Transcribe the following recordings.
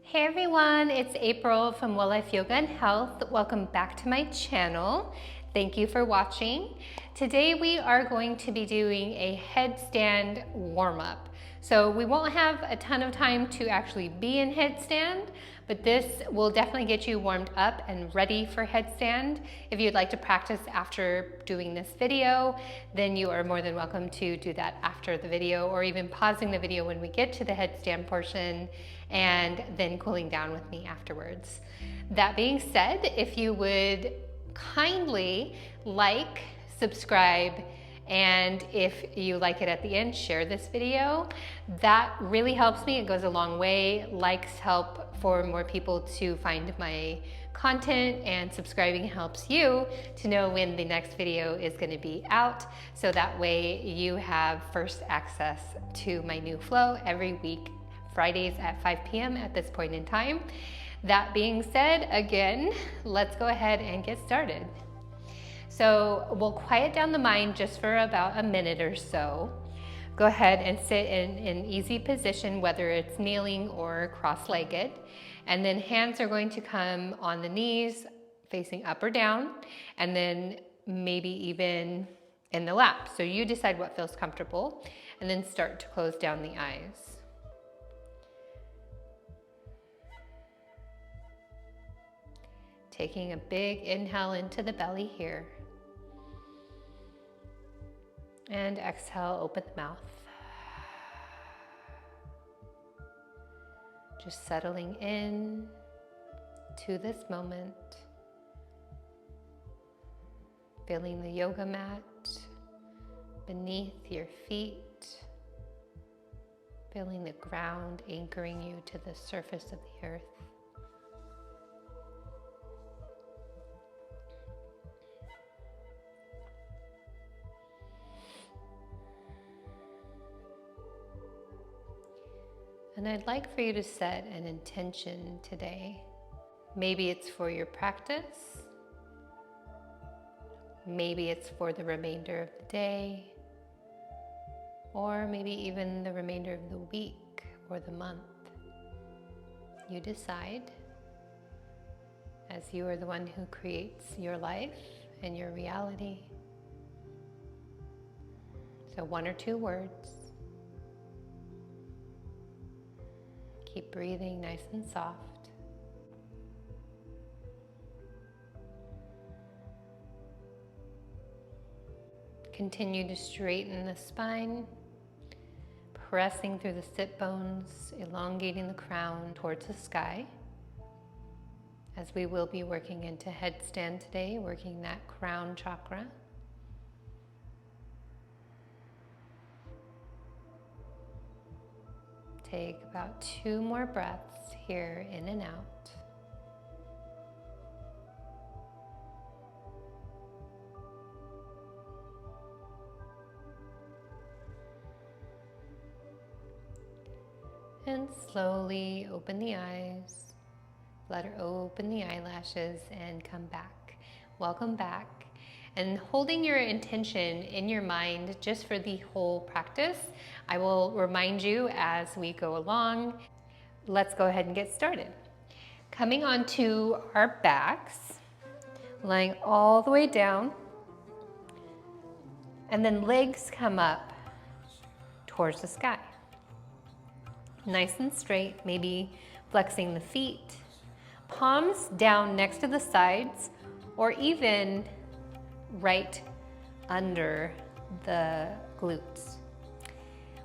Hey everyone, it's April from Well Life Yoga and Health. Welcome back to my channel. Thank you for watching. Today we are going to be doing a headstand warm-up. So we won't have a ton of time to actually be in headstand, but this will definitely get you warmed up and ready for headstand. If you'd like to practice after doing this video, then you are more than welcome to do that after the video, or even pausing the video when we get to the headstand portion and then cooling down with me afterwards. That being said, if you would kindly like, subscribe, and if you like it at the end, share this video. That really helps me. It goes a long way. Likes help for more people to find my content, and subscribing helps you to know when the next video is going to be out, so that way you have first access to my new flow every week, Fridays at 5 p.m. at this point in time. That being said, again, let's go ahead and get started. So we'll quiet down the mind just for about a minute or so. Go ahead and sit in an easy position, whether it's kneeling or cross-legged. And then hands are going to come on the knees, facing up or down, and then maybe even in the lap. So you decide what feels comfortable, and then start to close down the eyes. Taking a big inhale into the belly here. And exhale, open the mouth. Just settling in to this moment. Feeling the yoga mat beneath your feet. Feeling the ground anchoring you to the surface of the earth. And I'd like for you to set an intention today. Maybe it's for your practice. Maybe it's for the remainder of the day. Or maybe even the remainder of the week or the month. You decide, as you are the one who creates your life and your reality. So 1 or 2 words. Keep breathing nice and soft. Continue to straighten the spine, pressing through the sit bones, elongating the crown towards the sky, as we will be working into headstand today, working that crown chakra. Take about 2 more breaths here, in and out. And slowly open the eyes, flutter open the eyelashes, and come back. Welcome back. And holding your intention in your mind just for the whole practice, I will remind you as we go along. Let's go ahead and get started. Coming onto our backs, lying all the way down, and then legs come up towards the sky. Nice and straight, maybe flexing the feet, palms down next to the sides, or even right under the glutes.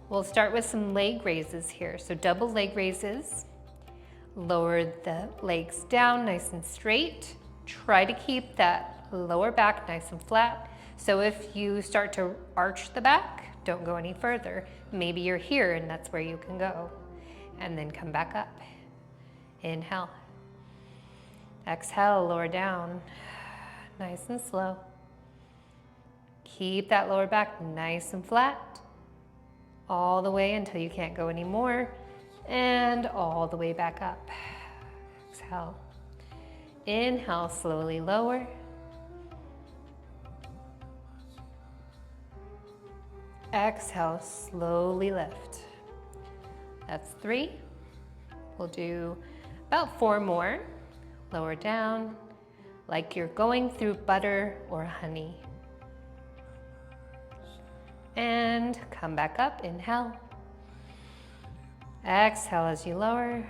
We'll start with some leg raises here. So double leg raises. Lower the legs down nice and straight. Try to keep that lower back nice and flat. So if you start to arch the back, don't go any further. Maybe you're here and that's where you can go. And then come back up. Inhale. Exhale, lower down. Nice and slow. Keep that lower back nice and flat, all the way until you can't go anymore, and all the way back up. Exhale. Inhale, slowly lower. Exhale, slowly lift. That's 3. We'll do About 4 more. Lower down, like you're going through butter or honey. And come back up, inhale. Exhale as you lower.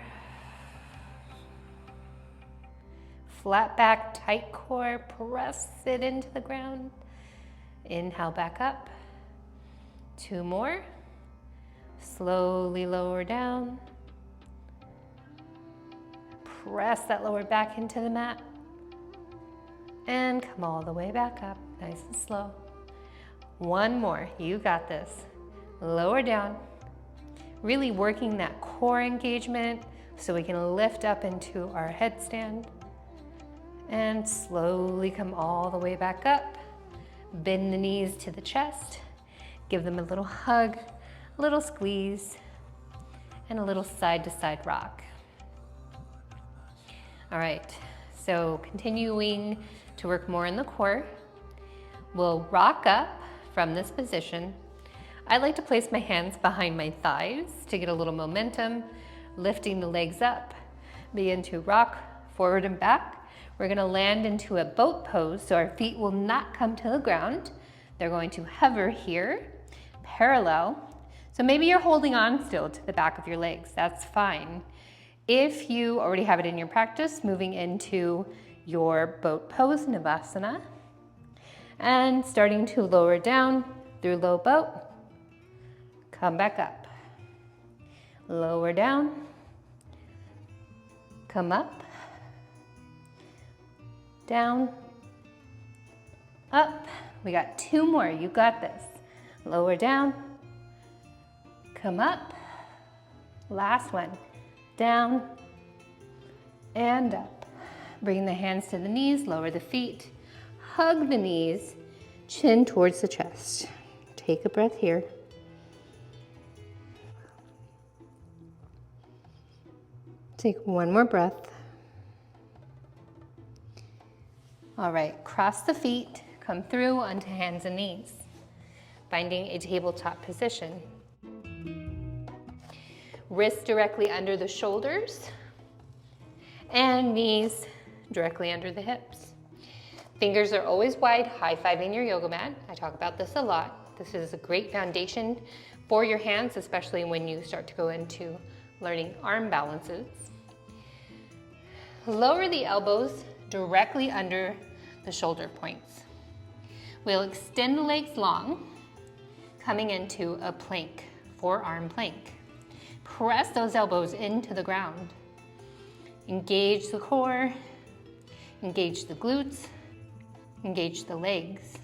Flat back, tight core, press it into the ground. Inhale back up. 2 more. Slowly lower down. Press that lower back into the mat. And come all the way back up, nice and slow. 1 more, you got this. Lower down. Really working that core engagement so we can lift up into our headstand. And slowly come all the way back up. Bend the knees to the chest. Give them a little hug, a little squeeze, and a little side to side rock. All right, so continuing to work more in the core, we'll rock up from this position. I like to place my hands behind my thighs to get a little momentum, lifting the legs up. Begin to rock forward and back. We're gonna land into a boat pose, so our feet will not come to the ground. They're going to hover here, parallel. So maybe you're holding on still to the back of your legs, that's fine. If you already have it in your practice, moving into your boat pose, Savasana, and starting to lower down through low boat, come back up. Lower down, come up, down, up. We got 2 more, you got this. Lower down, come up, last one. Down and up. Bring the hands to the knees, lower the feet, hug the knees, chin towards the chest. Take a breath here. Take 1 more breath. All right, cross the feet, come through onto hands and knees, finding a tabletop position. Wrists directly under the shoulders and knees directly under the hips. Fingers are always wide, high-fiving your yoga mat. I talk about this a lot. This is a great foundation for your hands, especially when you start to go into learning arm balances. Lower the elbows directly under the shoulder points. We'll extend the legs long, coming into a plank, forearm plank. Press those elbows into the ground. Engage the core, engage the glutes, engage the legs.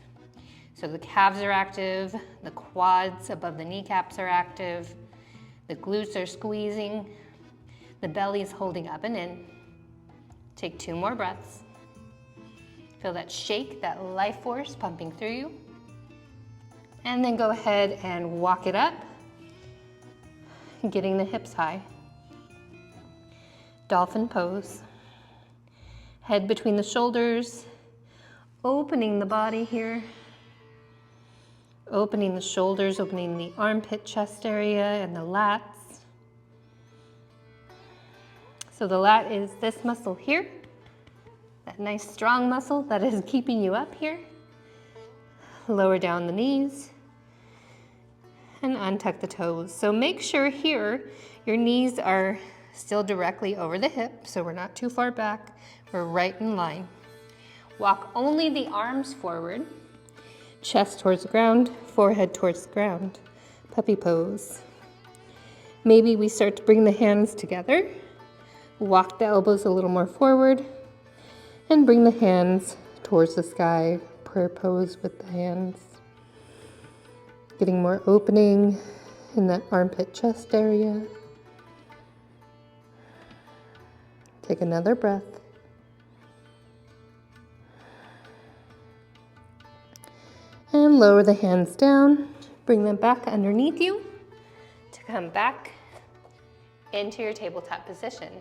So the calves are active, the quads above the kneecaps are active, the glutes are squeezing, the belly is holding up and in. Take 2 more breaths. Feel that shake, that life force pumping through you. And then go ahead and walk it up, getting the hips high. Dolphin pose. Head between the shoulders, opening the body here. Opening the shoulders, opening the armpit chest area and the lats. So the lat is this muscle here, that nice strong muscle that is keeping you up here. Lower down the knees and untuck the toes. So make sure here your knees are still directly over the hip, so we're not too far back, we're right in line. Walk only the arms forward, chest towards the ground, forehead towards the ground, puppy pose. Maybe we start to bring the hands together, walk the elbows a little more forward, and bring the hands towards the sky, prayer pose with the hands. Getting more opening in that armpit chest area. Take another breath. And lower the hands down, bring them back underneath you to come back into your tabletop position.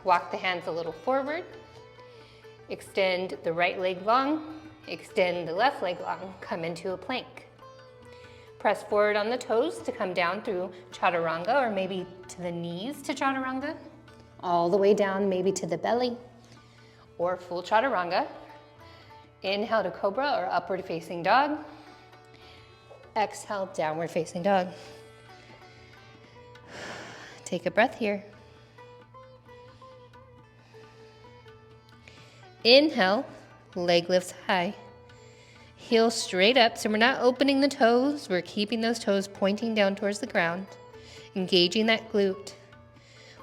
Walk the hands a little forward, extend the right leg long, extend the left leg long, come into a plank. Press forward on the toes to come down through chaturanga, or maybe to the knees to chaturanga. all the way down, maybe to the belly, or full chaturanga. Inhale to cobra or upward facing dog. Exhale, downward facing dog. Take a breath here. Inhale, leg lifts high. Heel straight up, so we're not opening the toes, we're keeping those toes pointing down towards the ground, engaging that glute.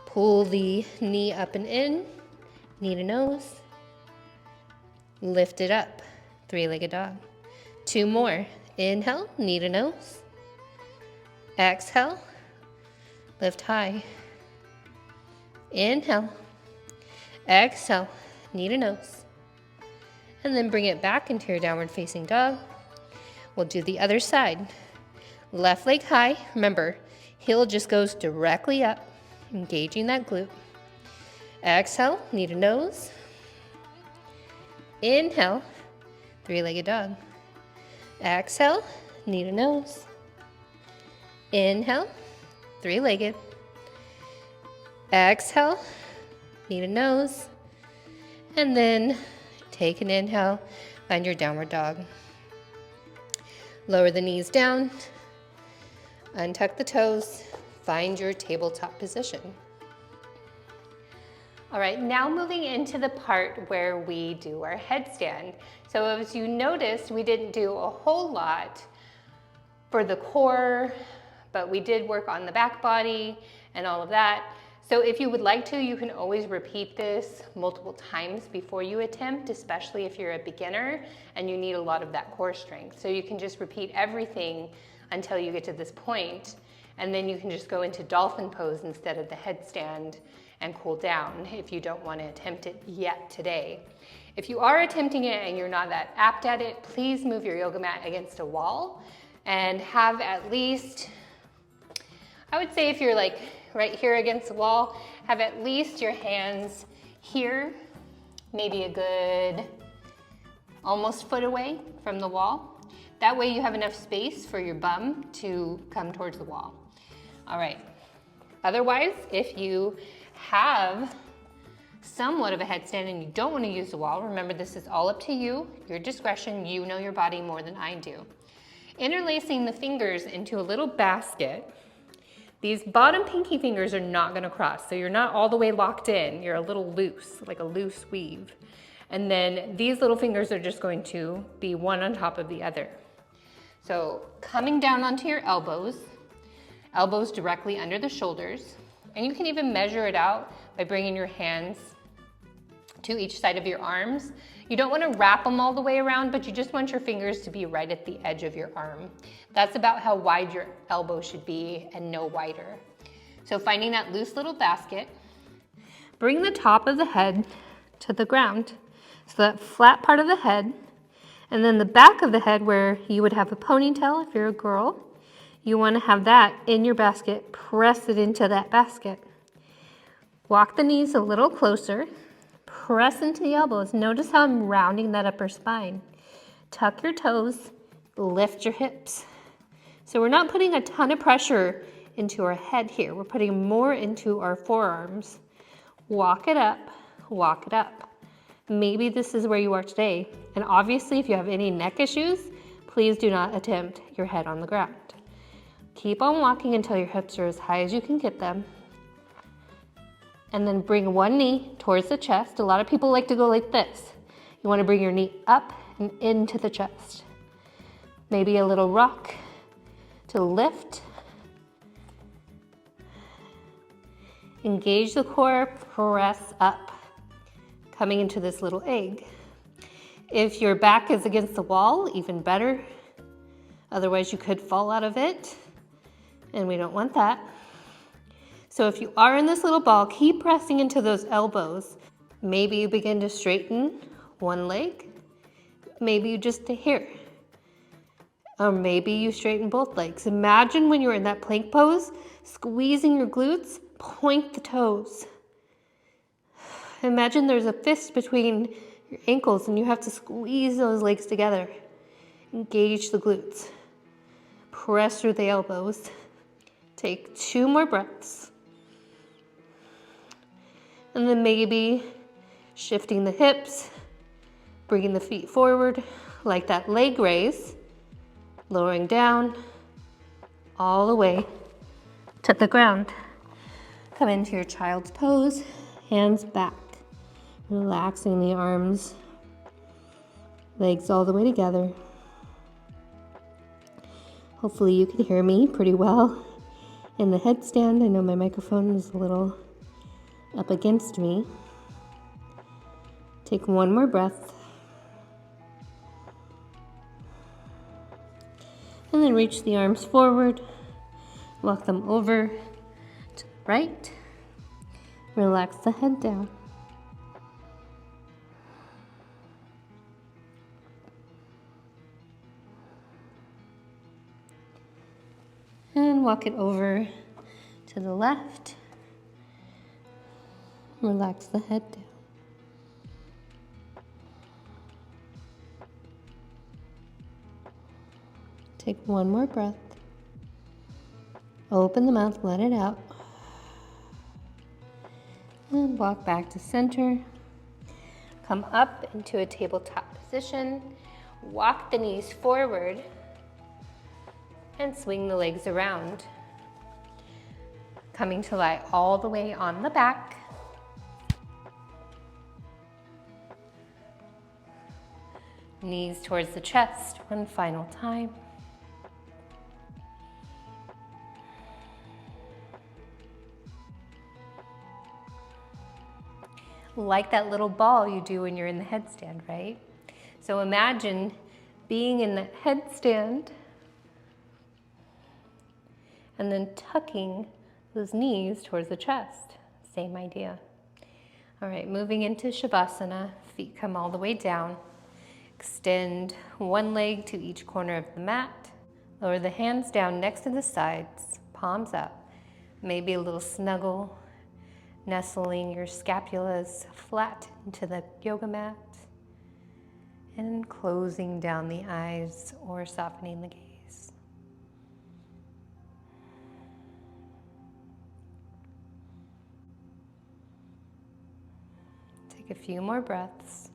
Pull the knee up and in, knee to nose. Lift it up, three-legged dog. Two more. Inhale, knee to nose. Exhale, lift high. Inhale. Exhale, knee to nose. And then bring it back into your downward facing dog. We'll do the other side. Left leg high. Remember, heel just goes directly up, engaging that glute. Exhale, knee to nose. Inhale, three-legged dog. Exhale, knee to nose. Inhale, three-legged. Exhale, knee to nose. And then take an inhale, find your downward dog. Lower the knees down, untuck the toes, find your tabletop position. All right, now moving into the part where we do our headstand. So as you noticed, we didn't do a whole lot for the core, but we did work on the back body and all of that. So if you would like to, you can always repeat this multiple times before you attempt, especially if you're a beginner and you need a lot of that core strength. So you can just repeat everything until you get to this point, and then you can just go into dolphin pose instead of the headstand and cool down if you don't want to attempt it yet today. If you are attempting it and you're not that apt at it, please move your yoga mat against a wall and have at least, I would say if you're like right here against the wall, have at least your hands here, maybe a good almost foot away from the wall. That way you have enough space for your bum to come towards the wall. All right. Otherwise, if you have somewhat of a headstand and you don't want to use the wall, remember this is all up to you, your discretion, you know your body more than I do. Interlacing the fingers into a little basket. These bottom pinky fingers are not going to cross, so you're not all the way locked in, you're a little loose, like a loose weave. And then these little fingers are just going to be one on top of the other. So coming down onto your elbows, elbows directly under the shoulders. And you can even measure it out by bringing your hands to each side of your arms. You don't want to wrap them all the way around, but you just want your fingers to be right at the edge of your arm. That's about how wide your elbow should be and no wider. So finding that loose little basket, bring the top of the head to the ground. So that flat part of the head, and then the back of the head where you would have a ponytail if you're a girl, you want to have that in your basket, press it into that basket. Walk the knees a little closer, press into the elbows. Notice how I'm rounding that upper spine. Tuck your toes, lift your hips. So we're not putting a ton of pressure into our head here. We're putting more into our forearms. Walk it up, walk it up. Maybe this is where you are today. And obviously, if you have any neck issues, please do not attempt your head on the ground. Keep on walking until your hips are as high as you can get them. And then bring one knee towards the chest. A lot of people like to go like this. You want to bring your knee up and into the chest. Maybe a little rock to lift. Engage the core, press up. Coming into this little egg. If your back is against the wall, even better. Otherwise, you could fall out of it. And we don't want that. So if you are in this little ball, keep pressing into those elbows. Maybe you begin to straighten one leg. Maybe you just stay here. Or maybe you straighten both legs. Imagine when you're in that plank pose, squeezing your glutes, point the toes. Imagine there's a fist between your ankles and you have to squeeze those legs together. Engage the glutes. Press through the elbows. Take 2 more breaths. And then maybe shifting the hips, bringing the feet forward like that leg raise, lowering down all the way to the ground. Come into your child's pose, hands back, relaxing the arms, legs all the way together. Hopefully you can hear me pretty well in the headstand. I know my microphone is a little up against me. Take one more breath. And then reach the arms forward, walk them over to the right, relax the head down. And walk it over to the left, relax the head down. Take one more breath. Open the mouth, let it out. And walk back to center. Come up into a tabletop position. Walk the knees forward and swing the legs around. Coming to lie all the way on the back. Knees towards the chest one final time. Like that little ball you do when you're in the headstand, right? So imagine being in the headstand and then tucking those knees towards the chest. Same idea. All right, moving into Savasana, feet come all the way down. Extend one leg to each corner of the mat. Lower the hands down next to the sides, palms up. Maybe a little snuggle, nestling your scapulas flat into the yoga mat. And closing down the eyes or softening the gaze. Take a few more breaths.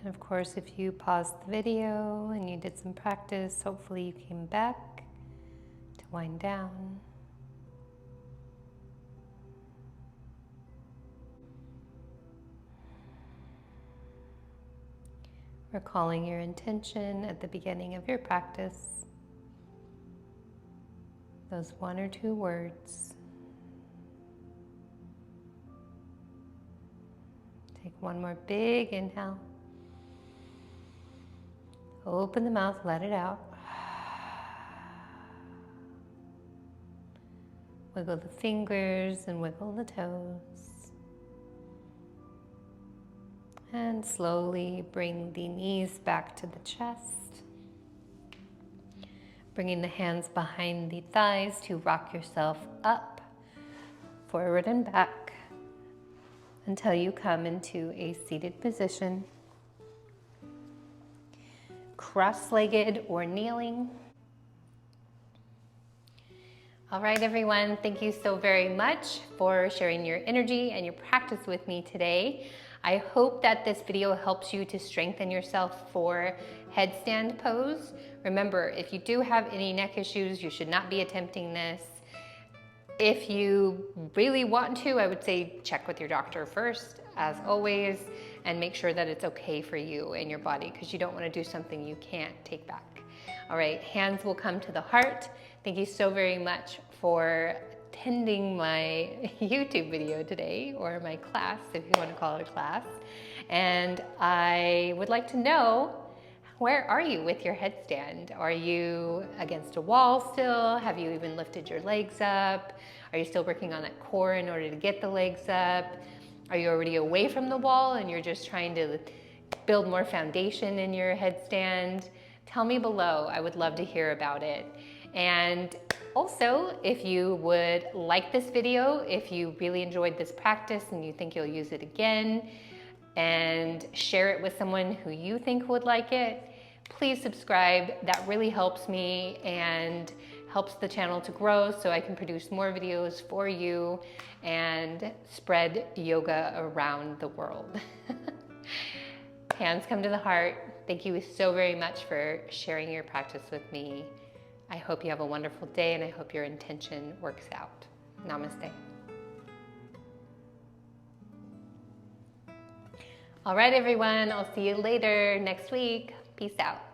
And of course, if you paused the video and you did some practice, hopefully you came back to wind down. Recalling your intention at the beginning of your practice, those 1 or 2 words. Take one more big inhale. Open the mouth, let it out. Wiggle the fingers and wiggle the toes. And slowly bring the knees back to the chest. Bringing the hands behind the thighs to rock yourself up, forward and back, until you come into a seated position. Cross-legged or kneeling. All right, everyone, thank you so very much for sharing your energy and your practice with me today. I hope that this video helps you to strengthen yourself for headstand pose. Remember, if you do have any neck issues, you should not be attempting this. If you really want to, I would say check with your doctor first, as always, and make sure that it's okay for you and your body, because you don't want to do something you can't take back. All right, hands will come to the heart. Thank you so very much for attending my YouTube video today, or my class, if you want to call it a class. And I would like to know, where are you with your headstand? Are you against a wall still? Have you even lifted your legs up? Are you still working on that core in order to get the legs up? Are you already away from the wall and you're just trying to build more foundation in your headstand? Tell me below. I would love to hear about it. And also, if you would like this video, if you really enjoyed this practice and you think you'll use it again, and share it with someone who you think would like it. Please subscribe. That really helps me and helps the channel to grow so I can produce more videos for you and spread yoga around the world. Hands come to the heart. Thank you so very much for sharing your practice with me. I hope you have a wonderful day and I hope your intention works out. Namaste. All right, everyone, I'll see you later next week. Peace out.